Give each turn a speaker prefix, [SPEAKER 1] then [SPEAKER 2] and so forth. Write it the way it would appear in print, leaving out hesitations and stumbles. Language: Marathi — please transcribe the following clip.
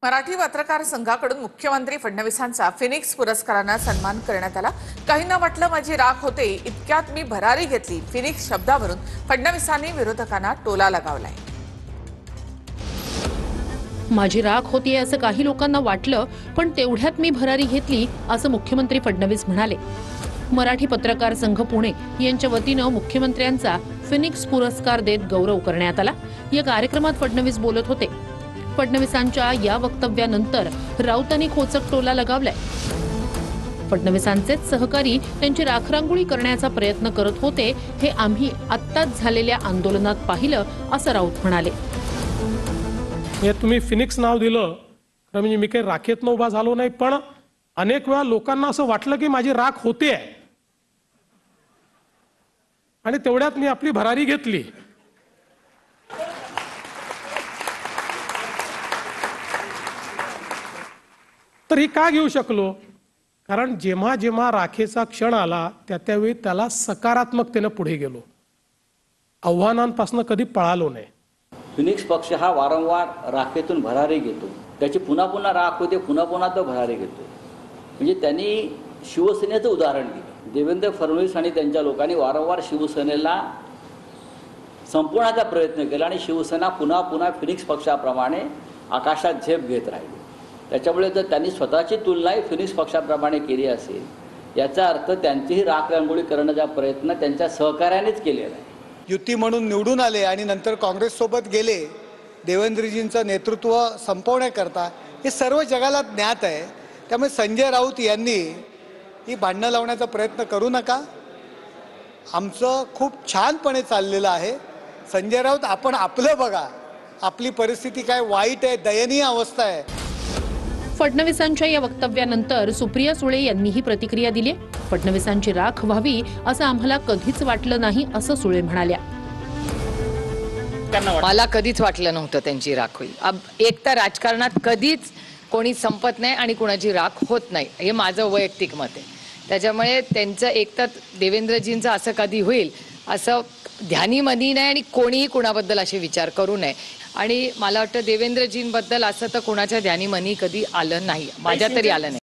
[SPEAKER 1] मराठी पत्रकार संघाकडून मुख्यमंत्री फडणवीसांचा फिनिक्स पुरस्काराने सन्मान करण्यात आला। काहींना वाटलं माझी राख होते, इतक्यात मी भरारी घेतली। फिनिक्स शब्दावरून फडणवीसांनी विरोधकांना टोला लगावलाय।
[SPEAKER 2] माझी राख होती असं काही लोकांना वाटलं, पण तेवढ्यात मी भरारी घेतली असं मुख्यमंत्री फडणवीस म्हणाले। मराठी पत्रकार संघ पुणे यांच्या वतीने मुख्यमंत्र्यांचा फिनिक्स पुरस्कार देत गौरव करण्यात आला। या कार्यक्रमात फडणवीस बोलत होते। फडणवीसांच्या या वक्तव्यानंतर राऊतांनी खोचक टोला लगावलाय। फडणवीसांचे सहकारी त्यांची राखरांगोळी करण्याचा प्रयत्न करत होते, हे आम्ही आत्ताच झालेल्या आंदोलनात पाहिलं असं राऊत म्हणाले।
[SPEAKER 3] तुम्ही फिनिक्स नाव दिलं तर म्हणजे मी काही राखेतनं उभा झालो नाही, पण अनेक वेळा लोकांना असं वाटलं की माझी राख होते आणि तेवढ्यात मी आपली भरारी घेतली। तर ही का घेऊ शकलो? कारण जेव्हा जेव्हा राखेचा क्षण आला त्यावेळी त्याला सकारात्मकतेने पुढे गेलो, आव्हानांपासून कधी पळालो नाही।
[SPEAKER 4] फिनिक्स पक्ष हा वारंवार राखेतून भरारी घेतो, त्याची पुन्हा पुन्हा राख होते, पुन्हा पुन्हा तो भरारी घेतो। म्हणजे त्यांनी शिवसेनेचं उदाहरण दिलं। देवेंद्र फडणवीस आणि त्यांच्या लोकांनी वारंवार शिवसेनेला संपवण्याचा प्रयत्न केला आणि शिवसेना पुन्हा पुन्हा फिनिक्स पक्षाप्रमाणे आकाशात झेप घेत राहिली। त्याच्यामुळे जर त्यांनी स्वतःची तुलनाही फिनिक्स पक्षाप्रमाणे केली असेल, याचा अर्थ त्यांचीही राख रांगोळी करण्याचा प्रयत्न त्यांच्या सहकार्यानेच केलेला आहे।
[SPEAKER 5] युती म्हणून निवडून आले आणि नंतर काँग्रेस सोबत गेले देवेंद्रजींचं नेतृत्व संपवण्याकरता, हे सर्व जगाला ज्ञात आहे। त्यामुळे संजय राऊत यांनी ही भांडणं लावण्याचा प्रयत्न करू नका। आमचं खूप छानपणे चाललेलं आहे। संजय राऊत, आपण आपलं बघा, आपली परिस्थिती काय वाईट आहे, दयनीय अवस्था आहे।
[SPEAKER 2] फडणवीसांच्या या वक्तव्यानंतर सुप्रिया सुळे यांनीही प्रतिक्रिया दिली। फडणवीसांची राख व्हावी असं आम्हाला कधीच वाटलं नाही असं सुळे म्हणाल्या।
[SPEAKER 6] मला कधीच वाटलं नव्हतं त्यांची राख होईल। एक तर राजकारणात कधीच कोणी संपत नाही आणि कोणाची राख होत नाही, हे माझं वैयक्तिक मत आहे। त्याच्यामुळे त्यांचं एक तर देवेंद्रजींचं असं कधी होईल असं ध्यानीमनी नाही आणि कोणीही कुणाबद्दल असे विचार करू नये। आणि मला वाटतं देवेंद्रजींबद्दल असं तर कोणाच्या ध्यानीमनी कधी आलं नाही, माझ्या तरी आलं नाही।